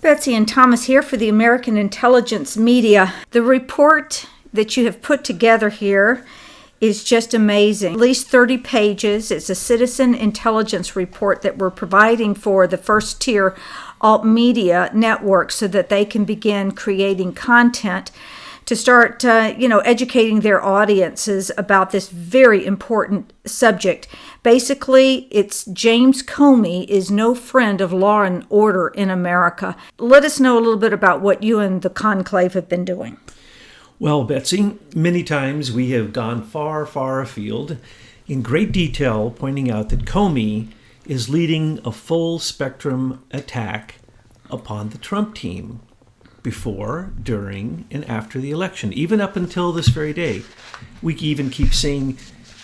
Betsy and Thomas here for the American Intelligence Media. The report that you have put together here is just amazing. At least 30 pages. It's a citizen intelligence report that we're providing for the first tier alt media network so that they can begin creating content to start, educating their audiences about this very important subject. Basically, it's James Comey is no friend of law and order in America. Let us know a little bit about what you and the conclave have been doing. Well, Betsy, many times we have gone far, far afield in great detail pointing out that Comey is leading a full spectrum attack upon the Trump team before, during, and after the election, even up until this very day. We even keep seeing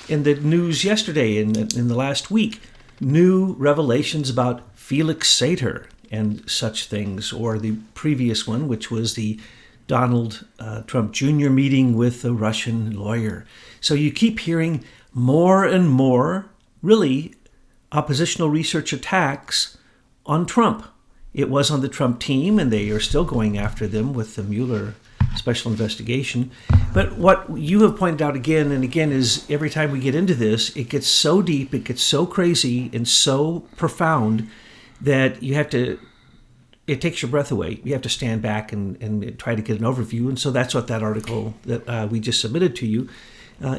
in the news yesterday, in the last week, new revelations about Felix Sater and such things, or the previous one, which was the Donald Trump Jr. meeting with a Russian lawyer. So you keep hearing more and more, really, oppositional research attacks on Trump. It was on the Trump team, and they are still going after them with the Mueller special investigation. But what you have pointed out again and again is every time we get into this, it gets so deep, it gets so crazy and so profound that it takes your breath away. You have to stand back and try to get an overview. And so that's what that article that we just submitted to you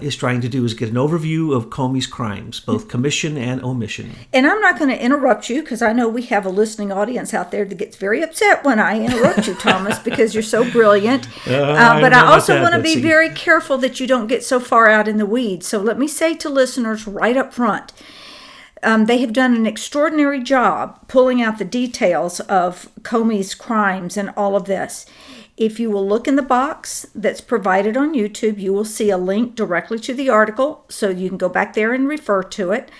is trying to do, is get an overview of Comey's crimes, both commission and omission. And I'm not going to interrupt you because I know we have a listening audience out there that gets very upset when I interrupt you, Thomas, because you're so brilliant. But I also want to be very careful that you don't get so far out in the weeds. So let me say to listeners right up front, they have done an extraordinary job pulling out the details of Comey's crimes and all of this. If you will look in the box that's provided on YouTube, you will see a link directly to the article, so you can go back there and refer to it.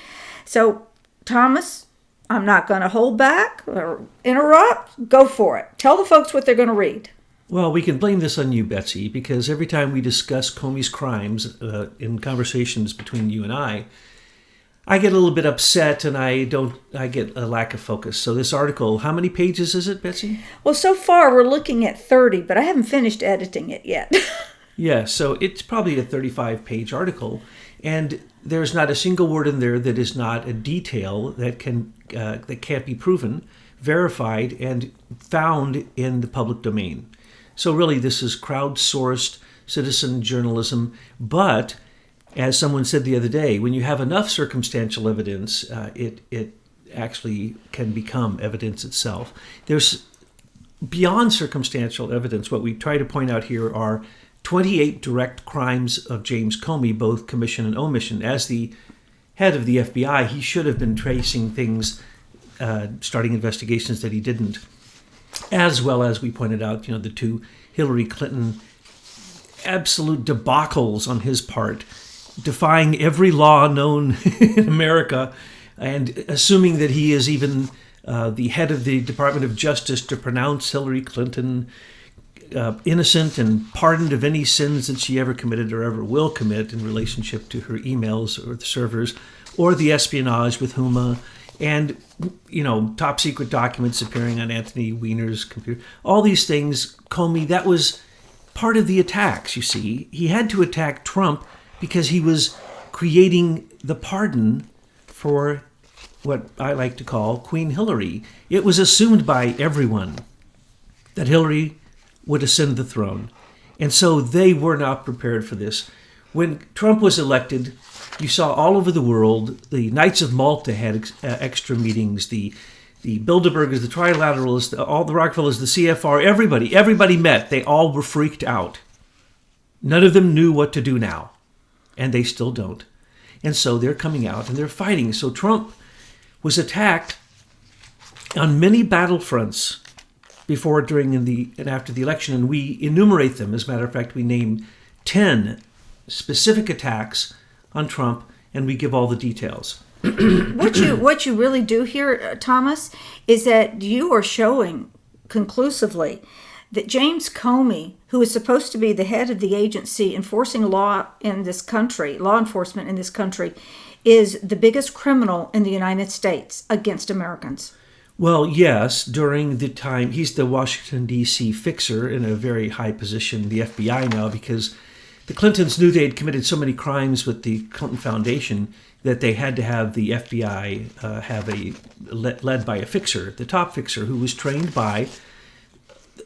So, Thomas, I'm not going to hold back or interrupt. Go for it. Tell the folks what they're going to read. Well, we can blame this on you, Betsy, because every time we discuss Comey's crimes in conversations between you and I get a little bit upset and I get a lack of focus. So this article, how many pages is it, Betsy? Well, so far we're looking at 30, but I haven't finished editing it yet. Yeah, so it's probably a 35-page article, and there's not a single word in there that is not a detail that can't be proven, verified, and found in the public domain. So really, this is crowdsourced citizen journalism, but as someone said the other day, when you have enough circumstantial evidence, it actually can become evidence itself. There's beyond circumstantial evidence. What we try to point out here are 28 direct crimes of James Comey, both commission and omission. As the head of the FBI, he should have been tracing things, starting investigations that he didn't, as well as we pointed out, the two Hillary Clinton absolute debacles on his part, defying every law known in America and assuming that he is even the head of the Department of Justice to pronounce Hillary Clinton innocent and pardoned of any sins that she ever committed or ever will commit in relationship to her emails or the servers or the espionage with Huma and, top secret documents appearing on Anthony Weiner's computer. All these things, Comey, that was part of the attacks, you see. He had to attack Trump because he was creating the pardon for what I like to call Queen Hillary. It was assumed by everyone that Hillary would ascend the throne. And so they were not prepared for this. When Trump was elected, you saw all over the world, the Knights of Malta had extra meetings, the Bilderbergers, the Trilateralists, all the Rockefellers, the CFR, everybody met. They all were freaked out. None of them knew what to do now. And they still don't. And so they're coming out and they're fighting. So Trump was attacked on many battlefronts before, during, and after the election. And we enumerate them. As a matter of fact, we name 10 specific attacks on Trump, and we give all the details. What you really do here, Thomas, is that you are showing conclusively that James Comey, who is supposed to be the head of the agency enforcing law in this country, law enforcement in this country, is the biggest criminal in the United States against Americans. Well, yes, during the time, he's the Washington, D.C. fixer in a very high position in the FBI now, because the Clintons knew they had committed so many crimes with the Clinton Foundation that they had to have the FBI led by a fixer, the top fixer, who was trained by,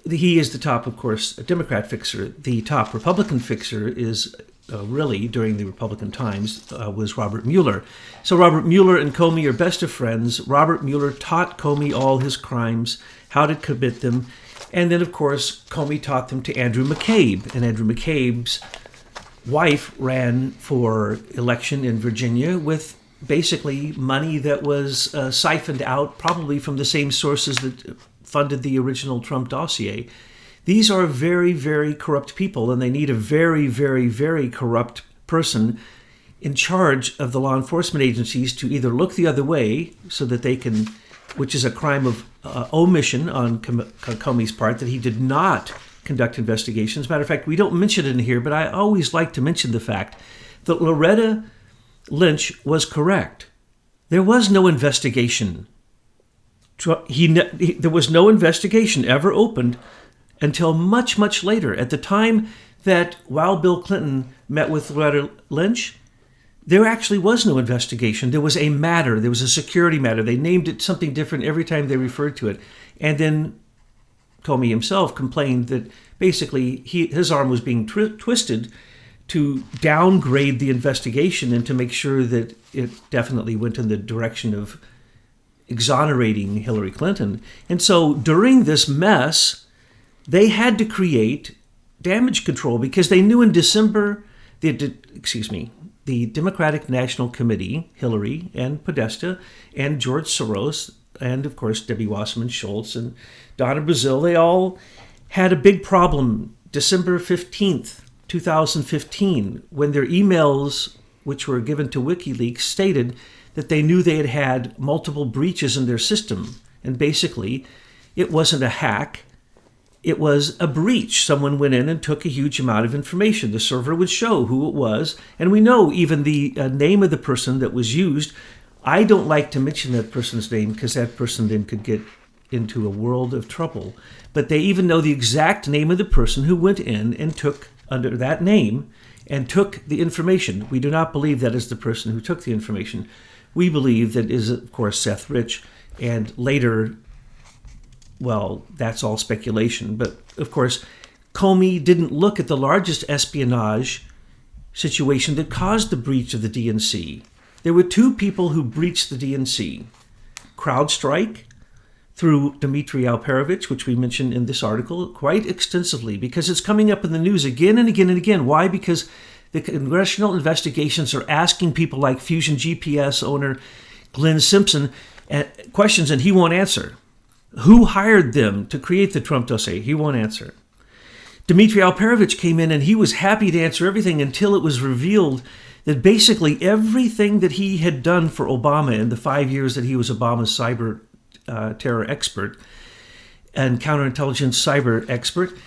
he is the top, of course, Democrat fixer. The top Republican fixer is really, during the Republican times, was Robert Mueller. So Robert Mueller and Comey are best of friends. Robert Mueller taught Comey all his crimes, how to commit them. And then, of course, Comey taught them to Andrew McCabe. And Andrew McCabe's wife ran for election in Virginia with basically money that was siphoned out, probably from the same sources that funded the original Trump dossier. These are very, very corrupt people, and they need a very, very, very corrupt person in charge of the law enforcement agencies to either look the other way so that they can, which is a crime of omission on Comey's part, that he did not conduct investigations. As a matter of fact, we don't mention it in here, but I always like to mention the fact that Loretta Lynch was correct. There was no investigation. There was no investigation ever opened until much, much later. At the time that while Bill Clinton met with Loretta Lynch, there actually was no investigation. There was a matter. There was a security matter. They named it something different every time they referred to it. And then Comey himself complained that basically his arm was being twisted to downgrade the investigation and to make sure that it definitely went in the direction of exonerating Hillary Clinton. And so during this mess, they had to create damage control because they knew in December, the Democratic National Committee, Hillary and Podesta and George Soros, and of course Debbie Wasserman Schultz and Donna Brazile, they all had a big problem December 15th, 2015, when their emails, which were given to WikiLeaks, stated that they knew they had had multiple breaches in their system. And basically, it wasn't a hack. It was a breach. Someone went in and took a huge amount of information. The server would show who it was. And we know even the name of the person that was used. I don't like to mention that person's name because that person then could get into a world of trouble. But they even know the exact name of the person who went in and took under that name and took the information. We do not believe that is the person who took the information. We believe that is, of course, Seth Rich. And later, well, that's all speculation. But, of course, Comey didn't look at the largest espionage situation that caused the breach of the DNC. There were two people who breached the DNC. CrowdStrike, through Dmitry Alperovitch, which we mentioned in this article quite extensively, because it's coming up in the news again and again and again. Why? Because the congressional investigations are asking people like Fusion GPS owner Glenn Simpson questions, and he won't answer. Who hired them to create the Trump dossier? He won't answer. Dmitry Alperovitch came in and he was happy to answer everything until it was revealed that basically everything that he had done for Obama in the 5 years that he was Obama's cyber terror expert and counterintelligence cyber expert,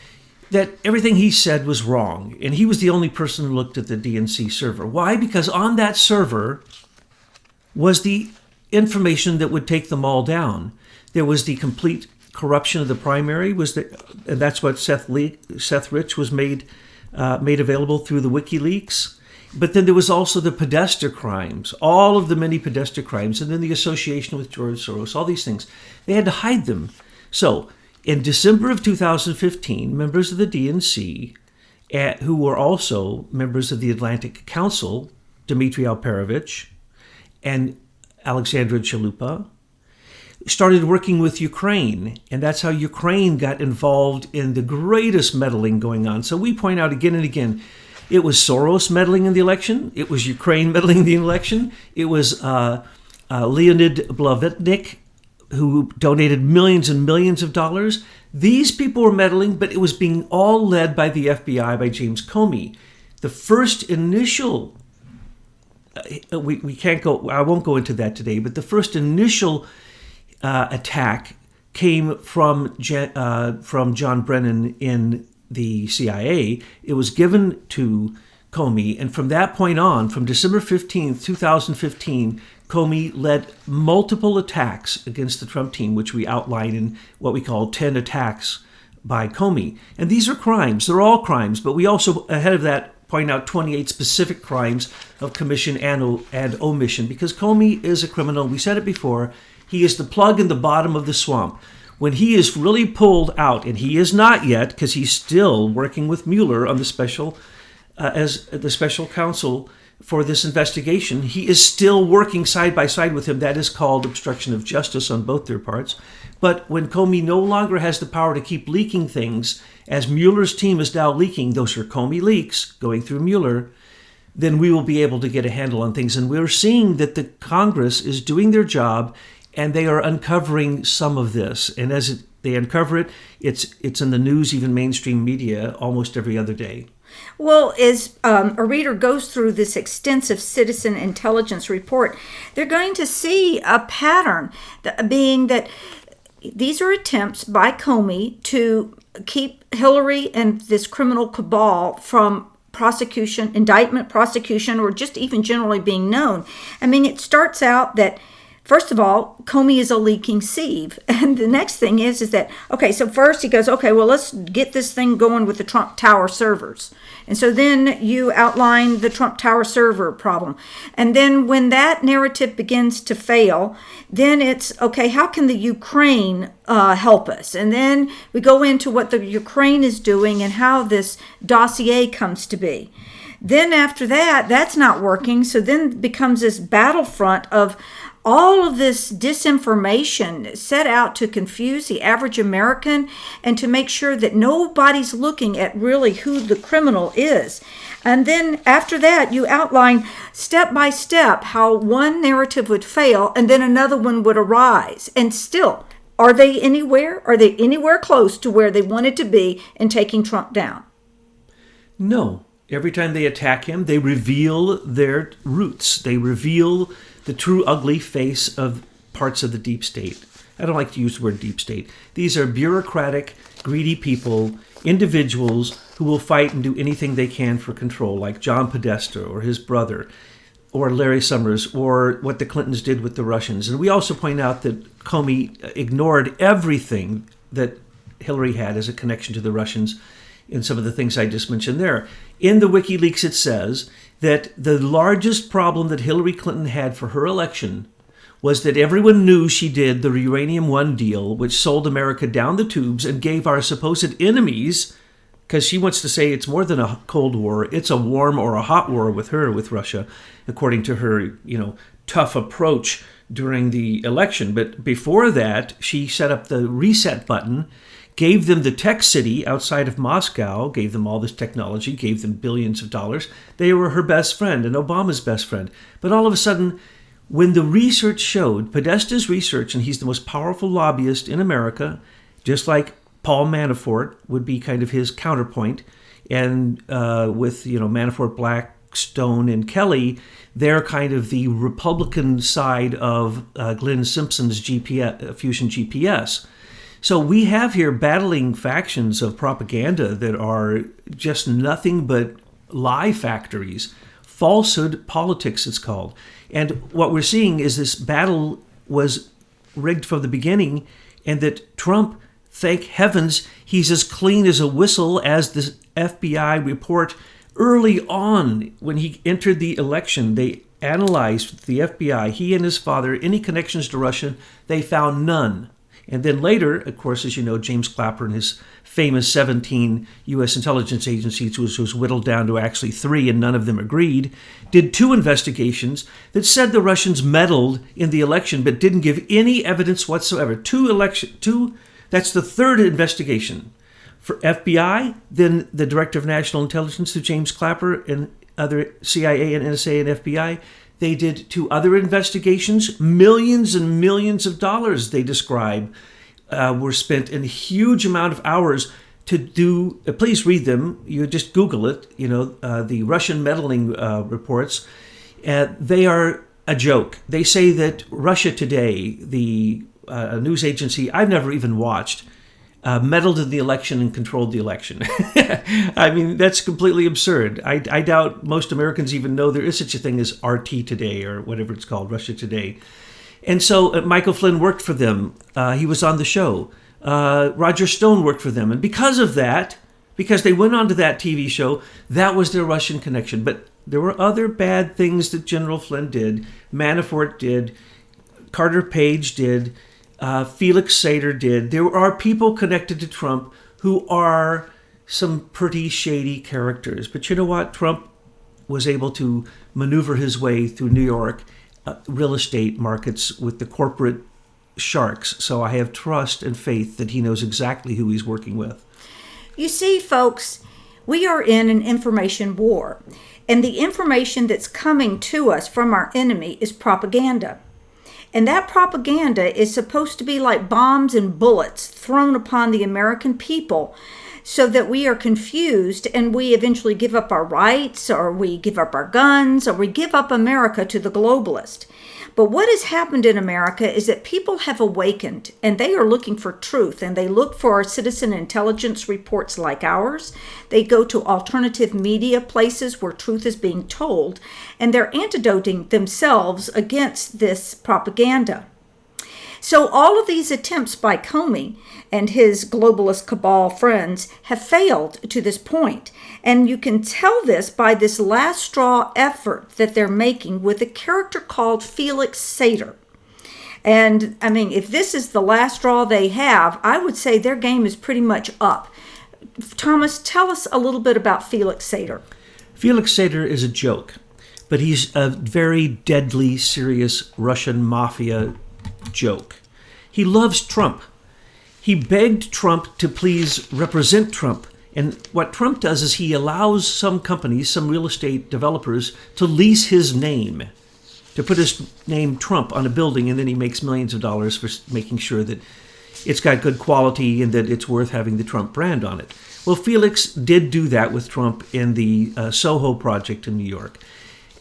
that everything he said was wrong. And he was the only person who looked at the DNC server. Why? Because on that server was the information that would take them all down. There was the complete corruption of the primary, and that's what Seth Rich was made available through the WikiLeaks. But then there was also the Podesta crimes, all of the many Podesta crimes, and then the association with George Soros, all these things. They had to hide them. So in December of 2015, members of the DNC, who were also members of the Atlantic Council, Dmitry Alperovitch and Alexandra Chalupa, started working with Ukraine, and that's how Ukraine got involved in the greatest meddling going on. So we point out again and again, it was Soros meddling in the election. It was Ukraine meddling in the election. It was Leonid Blavatnik, who donated millions and millions of dollars. These people were meddling, but it was being all led by the FBI, by James Comey. The first initial, we can't go, I won't go into that today, but the first initial attack came from John Brennan in the CIA. It was given to Comey, and from that point on, from December 15th, 2015, Comey led multiple attacks against the Trump team, which we outline in what we call 10 attacks by Comey. And these are crimes. They're all crimes. But we also, ahead of that, point out 28 specific crimes of commission and omission, because Comey is a criminal. We said it before. He is the plug in the bottom of the swamp. When he is really pulled out, and he is not yet, because he's still working with Mueller on the special, as the special counsel for this investigation, he is still working side by side with him. That is called obstruction of justice on both their parts. But when Comey no longer has the power to keep leaking things, as Mueller's team is now leaking, those are Comey leaks going through Mueller, then we will be able to get a handle on things. And we're seeing that the Congress is doing their job, and they are uncovering some of this. And as they uncover it, it's in the news, even mainstream media, almost every other day. Well, as a reader goes through this extensive citizen intelligence report, they're going to see a pattern, being that these are attempts by Comey to keep Hillary and this criminal cabal from prosecution, indictment, prosecution, or just even generally being known. I mean, it starts out that, first of all, Comey is a leaking sieve. And the next thing is that, okay, so first he goes, okay, well, let's get this thing going with the Trump Tower servers. And so then you outline the Trump Tower server problem. And then when that narrative begins to fail, then it's, okay, how can the Ukraine help us? And then we go into what the Ukraine is doing and how this dossier comes to be. Then after that, that's not working. So then it becomes this battlefront of all of this disinformation set out to confuse the average American and to make sure that nobody's looking at really who the criminal is. And then after that, you outline step by step how one narrative would fail and then another one would arise. And still, are they anywhere? Are they anywhere close to where they wanted to be in taking Trump down? No. Every time they attack him, they reveal their roots. They reveal the true ugly face of parts of the deep state. I don't like to use the word deep state. These are bureaucratic, greedy people, individuals who will fight and do anything they can for control, like John Podesta or his brother, or Larry Summers, or what the Clintons did with the Russians. And we also point out that Comey ignored everything that Hillary had as a connection to the Russians in some of the things I just mentioned there. In the WikiLeaks, it says that the largest problem that Hillary Clinton had for her election was that everyone knew she did the Uranium One deal, which sold America down the tubes and gave our supposed enemies, because she wants to say it's more than a Cold War, it's a warm or a hot war with her, with Russia, according to her, tough approach during the election. But before that, she set up the reset button, gave them the tech city outside of Moscow, gave them all this technology, gave them billions of dollars. They were her best friend and Obama's best friend. But all of a sudden, when the research showed, Podesta's research, and he's the most powerful lobbyist in America, just like Paul Manafort would be kind of his counterpoint, and with Manafort, Blackstone, and Kelly, they're kind of the Republican side of Glenn Simpson's Fusion GPS. So we have here battling factions of propaganda that are just nothing but lie factories. Falsehood politics, it's called. And what we're seeing is this battle was rigged from the beginning, and that Trump, thank heavens, he's as clean as a whistle, as the FBI report early on when he entered the election. They analyzed the FBI, he and his father, any connections to Russia, they found none. And then later, of course, as you know, James Clapper and his famous 17 U.S. intelligence agencies, which was whittled down to actually 3, and none of them agreed, did 2 investigations that said the Russians meddled in the election but didn't give any evidence whatsoever. 2, that's the 3rd investigation. For FBI, then the Director of National Intelligence, James Clapper, and other CIA and NSA and FBI, they did 2 other investigations. Millions and millions of dollars, they describe, were spent, in a huge amount of hours to do. Please read them. You just Google it. The Russian meddling reports. They are a joke. They say that Russia Today, the news agency I've never even watched, meddled in the election and controlled the election. I mean, that's completely absurd. I doubt most Americans even know there is such a thing as RT Today or whatever it's called, Russia Today. And so Michael Flynn worked for them. He was on the show. Roger Stone worked for them. And because of that, because they went on to that TV show, that was their Russian connection. But there were other bad things that General Flynn did. Manafort did. Carter Page did. Felix Sater did. There are people connected to Trump who are some pretty shady characters. But you know what? Trump was able to maneuver his way through New York real estate markets with the corporate sharks. So I have trust and faith that he knows exactly who he's working with. You see, folks, we are in an information war. And the information that's coming to us from our enemy is propaganda. And that propaganda is supposed to be like bombs and bullets thrown upon the American people so that we are confused and we eventually give up our rights, or we give up our guns, or we give up America to the globalist. But what has happened in America is that people have awakened and they are looking for truth, and they look for citizen intelligence reports like ours. They go to alternative media places where truth is being told, and they're antidoting themselves against this propaganda. So all of these attempts by Comey and his globalist cabal friends have failed to this point. And you can tell this by this last straw effort that they're making with a character called Felix Sater. And I mean, if this is the last straw they have, I would say their game is pretty much up. Thomas, tell us a little bit about Felix Sater. Felix Sater is a joke, but he's a very deadly, serious Russian mafia joke. He loves Trump. He begged Trump to please represent Trump. And what Trump does is he allows some companies, some real estate developers, to lease his name, to put his name Trump on a building, and then he makes millions of dollars for making sure that it's got good quality and that it's worth having the Trump brand on it. Well, Felix did do that with Trump in the Soho project in New York.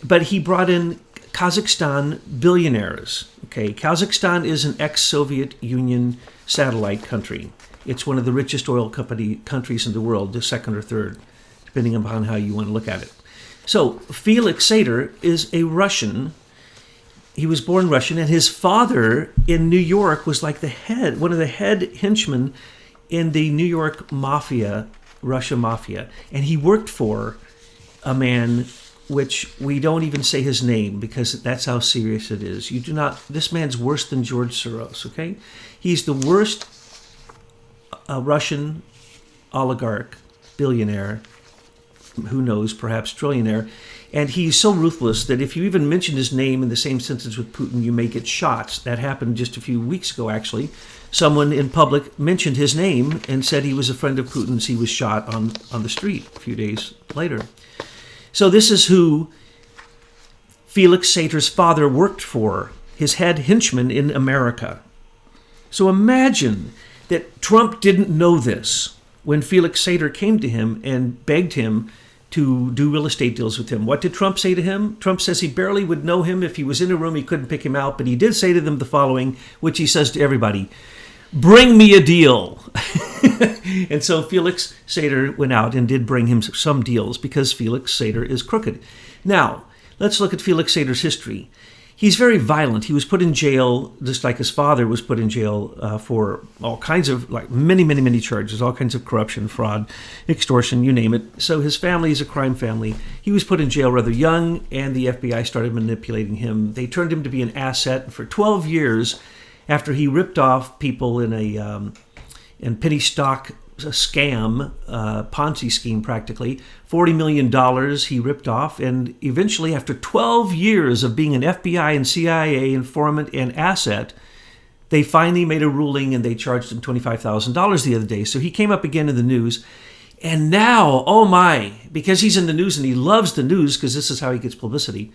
But he brought in Kazakhstan billionaires. Okay, Kazakhstan is an ex-Soviet Union satellite country. It's one of the richest oil countries in the world, the second or third, depending upon how you want to look at it. So Felix Sater is a Russian. He was born Russian, and his father in New York was like one of the head henchmen in the New York mafia, Russia mafia. And he worked for a man which we don't even say his name because that's how serious it is. This man's worse than George Soros, okay? He's the worst Russian oligarch, billionaire, who knows, perhaps trillionaire. And he's so ruthless that if you even mention his name in the same sentence with Putin, you may get shots. That happened just a few weeks ago, actually. Someone in public mentioned his name and said he was a friend of Putin's. He was shot on the street a few days later. So this is who Felix Sater's father worked for, his head henchman in America. So imagine that Trump didn't know this when Felix Sater came to him and begged him to do real estate deals with him. What did Trump say to him? Trump says he barely would know him. If he was in a room, he couldn't pick him out. But he did say to them the following, which he says to everybody: "Bring me a deal." And so Felix Sater went out and did bring him some deals because Felix Sater is crooked. Now, let's look at Felix Sater's history. He's very violent. He was put in jail, just like his father was put in jail for all kinds of, many charges, all kinds of corruption, fraud, extortion, you name it. So his family is a crime family. He was put in jail rather young, and the FBI started manipulating him. They turned him to be an asset for 12 years after he ripped off people in a penny stock scam, Ponzi scheme practically. $40 million he ripped off, and eventually after 12 years of being an FBI and CIA informant and asset, they finally made a ruling and they charged him $25,000 the other day. So he came up again in the news. And now, oh my, because he's in the news and he loves the news because this is how he gets publicity.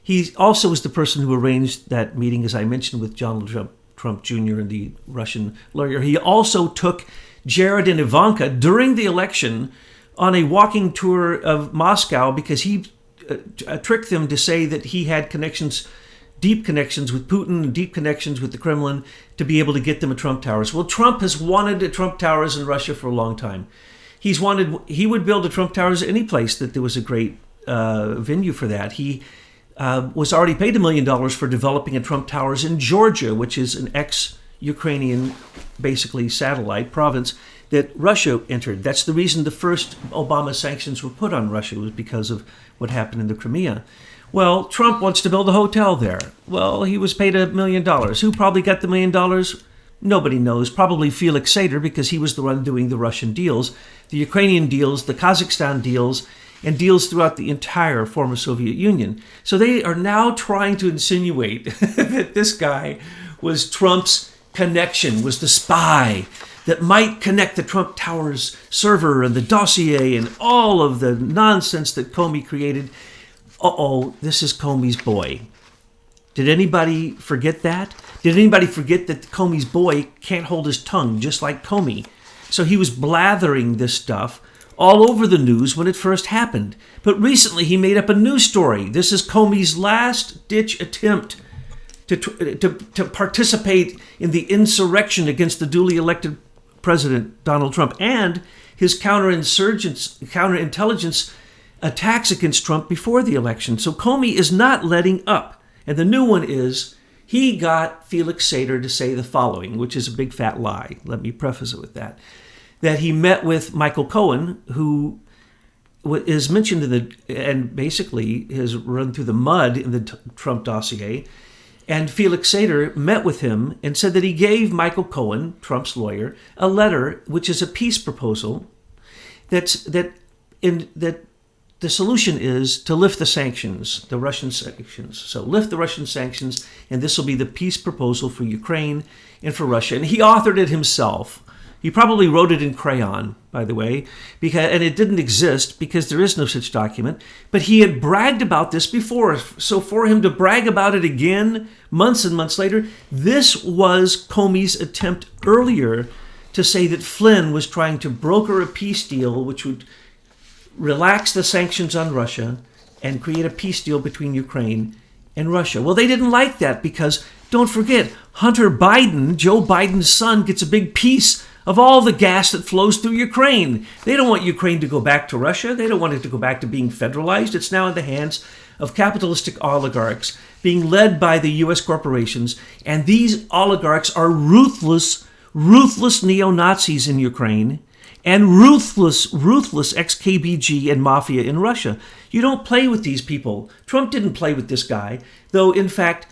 He also was the person who arranged that meeting, as I mentioned, with Donald Trump Jr. and the Russian lawyer. He also took Jared and Ivanka during the election on a walking tour of Moscow because he tricked them to say that he had connections deep connections with Putin and deep connections with the Kremlin to be able to get them a Trump Towers. Well, Trump has wanted a Trump Towers in Russia for a long time. He would build a Trump Towers any place that there was a great venue for that. He was already paid $1 million for developing a Trump Towers in Georgia, which is an ex-Ukrainian, basically satellite province that Russia entered. That's the reason the first Obama sanctions were put on Russia, was because of what happened in the Crimea. Well, Trump wants to build a hotel there. Well, he was paid $1 million. Who probably got the $1 million? Nobody knows. Probably Felix Sater, because he was the one doing the Russian deals, the Ukrainian deals, the Kazakhstan deals, and deals throughout the entire former Soviet Union. So they are now trying to insinuate that this guy was Trump's connection, was the spy that might connect the Trump Towers server and the dossier and all of the nonsense that Comey created. This is Comey's boy. Did anybody forget that? Did anybody forget that Comey's boy can't hold his tongue just like Comey? So he was blathering this stuff all over the news when it first happened. But recently he made up a new story. This is Comey's last-ditch attempt to participate in the insurrection against the duly elected President Donald Trump and his counterintelligence attacks against Trump before the election. So Comey is not letting up. And the new one is he got Felix Sater to say the following, which is a big fat lie. Let me preface it with that he met with Michael Cohen, who is mentioned and basically has run through the mud in the Trump dossier. And Felix Sater met with him and said that he gave Michael Cohen, Trump's lawyer, a letter which is a peace proposal that the solution is to lift the sanctions, the Russian sanctions. So lift the Russian sanctions, and this will be the peace proposal for Ukraine and for Russia. And he authored it himself. He probably wrote it in crayon, by the way, and it didn't exist because there is no such document. But he had bragged about this before. So for him to brag about it again months and months later, this was Comey's attempt earlier to say that Flynn was trying to broker a peace deal which would relax the sanctions on Russia and create a peace deal between Ukraine and Russia. Well, they didn't like that because, don't forget, Hunter Biden, Joe Biden's son, gets a big piece of all the gas that flows through Ukraine. They don't want Ukraine to go back to Russia. They don't want it to go back to being federalized. It's now in the hands of capitalistic oligarchs being led by the U.S. corporations. And these oligarchs are ruthless neo-Nazis in Ukraine and ruthless ex-KGB and mafia in Russia. You don't play with these people. Trump didn't play with this guy, though, in fact,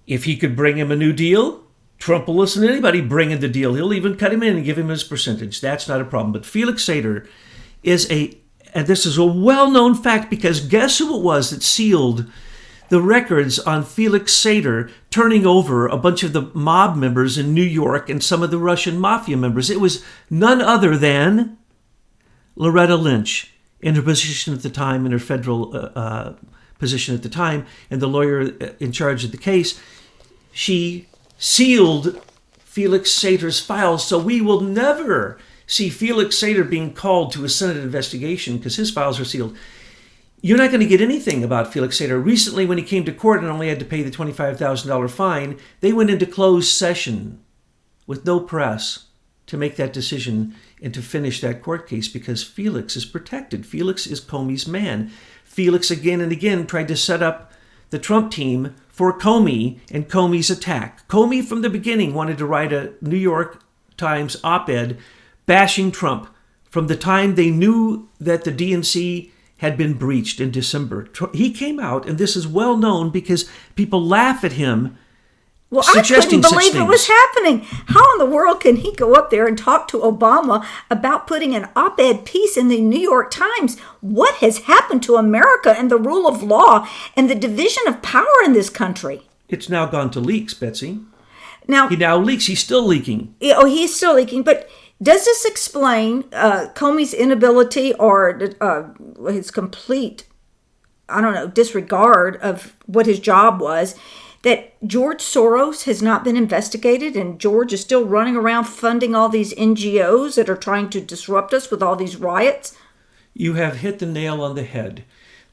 if he could bring him a new deal, Trump will listen to anybody bringing the deal. He'll even cut him in and give him his percentage. That's not a problem. But Felix Sater and this is a well-known fact because guess who it was that sealed the records on Felix Sater turning over a bunch of the mob members in New York and some of the Russian mafia members? It was none other than Loretta Lynch in her position at the time, in her federal position at the time, and the lawyer in charge of the case. She sealed Felix Sater's files, so we will never see Felix Sater being called to a Senate investigation because his files are sealed. You're not going to get anything about Felix Sater. Recently, when he came to court and only had to pay the $25,000 fine, they went into closed session with no press to make that decision and to finish that court case because Felix is protected. Felix is Comey's man. Felix again and again tried to set up the Trump team for Comey and Comey's attack. Comey from the beginning wanted to write a New York Times op-ed bashing Trump from the time they knew that the DNC had been breached in December. He came out, and this is well known because people laugh at him. Well, I couldn't believe it was happening. How in the world can he go up there and talk to Obama about putting an op-ed piece in the New York Times? What has happened to America and the rule of law and the division of power in this country? It's now gone to leaks, Betsy. Now he now leaks. He's still leaking. Oh, he's still leaking. But does this explain Comey's inability or his complete, disregard of what his job was? That George Soros has not been investigated and George is still running around funding all these NGOs that are trying to disrupt us with all these riots? You have hit the nail on the head.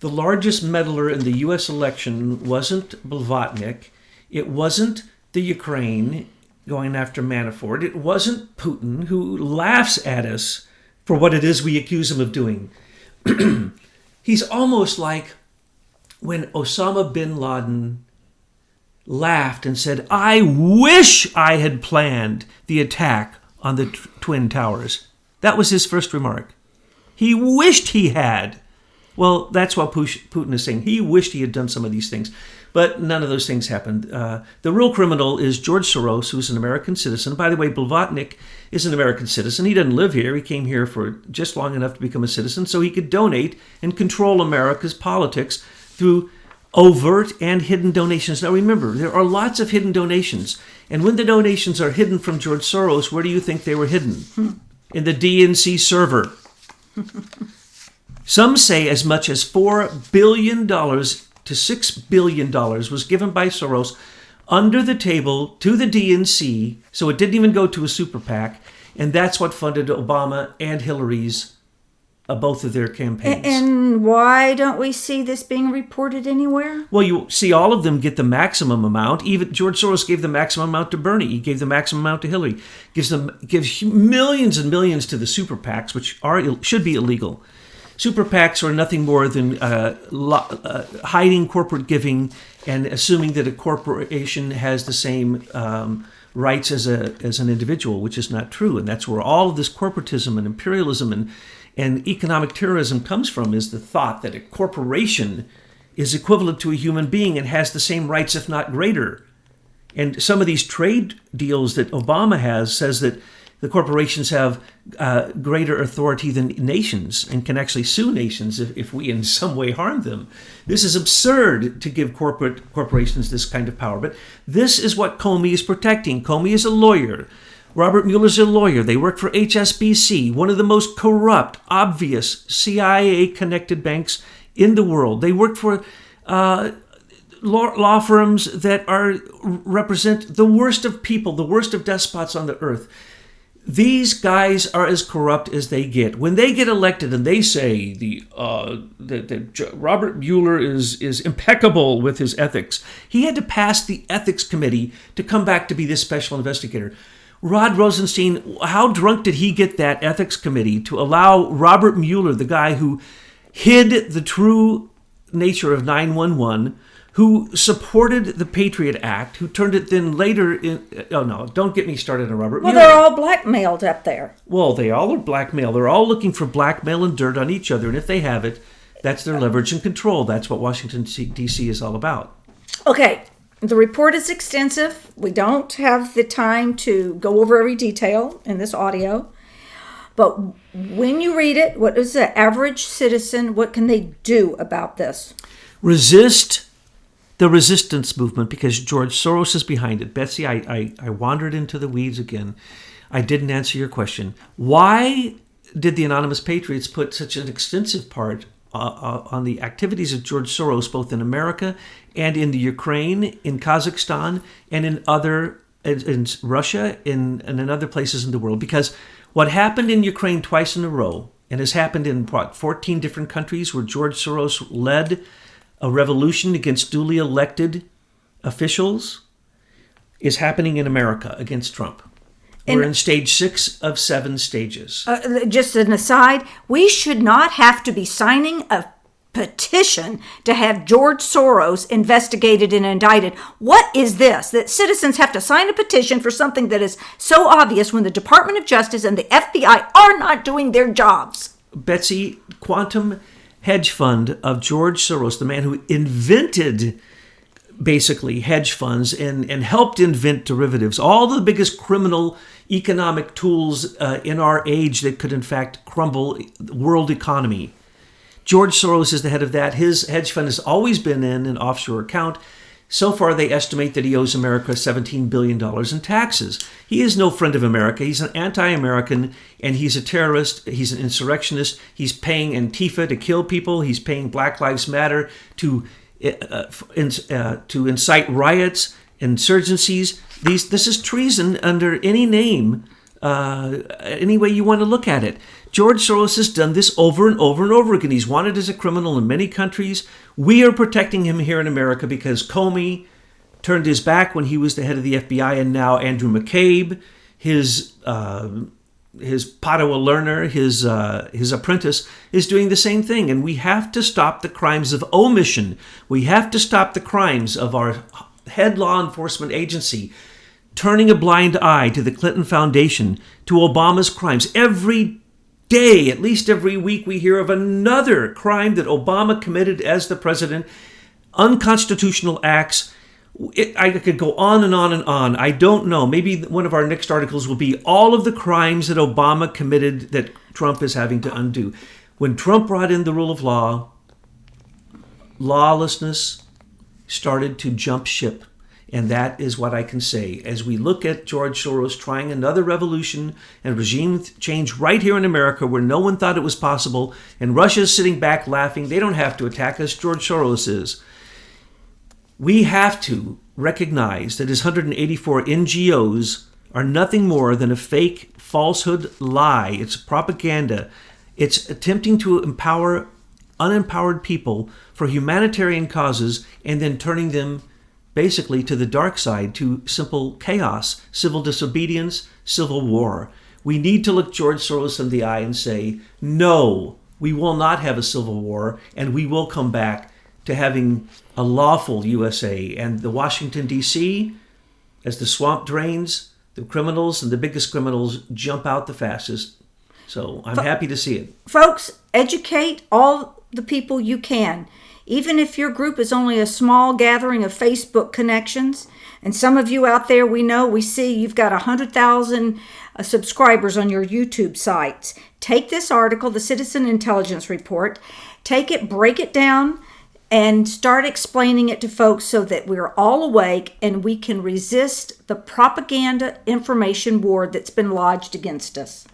the largest meddler in the U.S. election wasn't Blavatnik. It wasn't the Ukraine going after Manafort. It wasn't Putin, who laughs at us for what it is we accuse him of doing. He's almost like when Osama bin Laden laughed and said, "I wish I had planned the attack on the Twin Towers." That was his first remark. He wished he had. Well, that's what Putin is saying. He wished he had done some of these things. But none of those things happened. The real criminal is George Soros, who's an American citizen. By the way, Blavatnik is an American citizen. He doesn't live here. He came here for just long enough to become a citizen so he could donate and control America's politics through overt and hidden donations. Now remember, there are lots of hidden donations. And when the donations are hidden from George Soros, where do you think they were hidden? In the DNC server. Some say as much as $4 billion to $6 billion was given by Soros under the table to the DNC, so it didn't even go to a super PAC, and that's what funded Obama and Hillary's both of their campaigns. And why don't we see this being reported anywhere? Well, you see all of them get the maximum amount. Even George Soros gave the maximum amount to Bernie. He gave the maximum amount to Hillary. Gives millions and millions to the super PACs, which should be illegal. Super PACs are nothing more than hiding corporate giving and assuming that a corporation has the same rights as an individual, which is not true. And that's where all of this corporatism and imperialism and economic terrorism comes from, is the thought that a corporation is equivalent to a human being and has the same rights, if not greater. And some of these trade deals that Obama has says that the corporations have greater authority than nations and can actually sue nations if we in some way harm them. This is absurd to give corporations this kind of power. But this is what Comey is protecting. Comey is a lawyer. Robert Mueller's a lawyer. They work for HSBC, one of the most corrupt, obvious CIA-connected banks in the world. They work for law firms that represent the worst of people, the worst of despots on the earth. These guys are as corrupt as they get. When they get elected and they say that Robert Mueller is impeccable with his ethics, he had to pass the ethics committee to come back to be this special investigator. Rod Rosenstein, how drunk did he get that ethics committee to allow Robert Mueller, the guy who hid the true nature of 9/11, who supported the Patriot Act, who turned it then later in... Oh, no, don't get me started on Robert Mueller. Well, they're all blackmailed up there. Well, they all are blackmailed. They're all looking for blackmail and dirt on each other, and if they have it, that's their leverage and control. That's what Washington, D.C. is all about. Okay, the report is extensive. We don't have the time to go over every detail in this audio. But when you read it, what is the average citizen, what can they do about this? Resist the resistance movement, because George Soros is behind it. Betsy, I wandered into the weeds again. I didn't answer your question. Why did the Anonymous Patriots put such an extensive part on the activities of George Soros, both in America and in the Ukraine, in Kazakhstan, and in Russia, and in other places in the world? Because what happened in Ukraine twice in a row, and has happened in 14 different countries where George Soros led a revolution against duly elected officials, is happening in America against Trump. We're in stage 6 of 7 stages. Just an aside, we should not have to be signing a petition to have George Soros investigated and indicted. What is this? That citizens have to sign a petition for something that is so obvious when the Department of Justice and the FBI are not doing their jobs. Betsy, quantum hedge fund of George Soros, the man who invented basically hedge funds and helped invent derivatives, all the biggest criminal economic tools in our age that could in fact crumble the world economy. George Soros is the head of that. His hedge fund has always been in an offshore account. So far, they estimate that he owes America $17 billion in taxes. He is no friend of America. He's an anti-American, and he's a terrorist. He's an insurrectionist. He's paying Antifa to kill people. He's paying Black Lives Matter to incite riots, insurgencies. This is treason under any name any way you want to look at it. George Soros has done this over and over and over again. He's wanted as a criminal in many countries. We are protecting him here in America because Comey turned his back when he was the head of the FBI, and now Andrew McCabe, his Padua learner, his apprentice, is doing the same thing. And we have to stop the crimes of omission. We have to stop the crimes of our head law enforcement agency turning a blind eye to the Clinton Foundation, to Obama's crimes. Every day, at least every week, we hear of another crime that Obama committed as the president, unconstitutional acts. I could go on and on and on. I don't know. Maybe one of our next articles will be all of the crimes that Obama committed that Trump is having to undo. When Trump brought in the rule of law, lawlessness started to jump ship. And that is what I can say. As we look at George Soros trying another revolution and regime change right here in America where no one thought it was possible, and Russia's sitting back laughing, they don't have to attack us, George Soros is. We have to recognize that his 184 NGOs are nothing more than a fake falsehood lie. It's propaganda. It's attempting to empower unempowered people for humanitarian causes and then turning them basically to the dark side, to simple chaos, civil disobedience, civil war. We need to look George Soros in the eye and say, no, we will not have a civil war, and we will come back to having a lawful USA. And the Washington, D.C., as the swamp drains, the criminals and the biggest criminals jump out the fastest. So I'm happy to see it. Folks, educate all the people you can. Even if your group is only a small gathering of Facebook connections, and some of you out there, we see you've got 100,000 subscribers on your YouTube sites. Take this article, the Citizen Intelligence Report, take it, break it down, and start explaining it to folks so that we're all awake and we can resist the propaganda information war that's been lodged against us.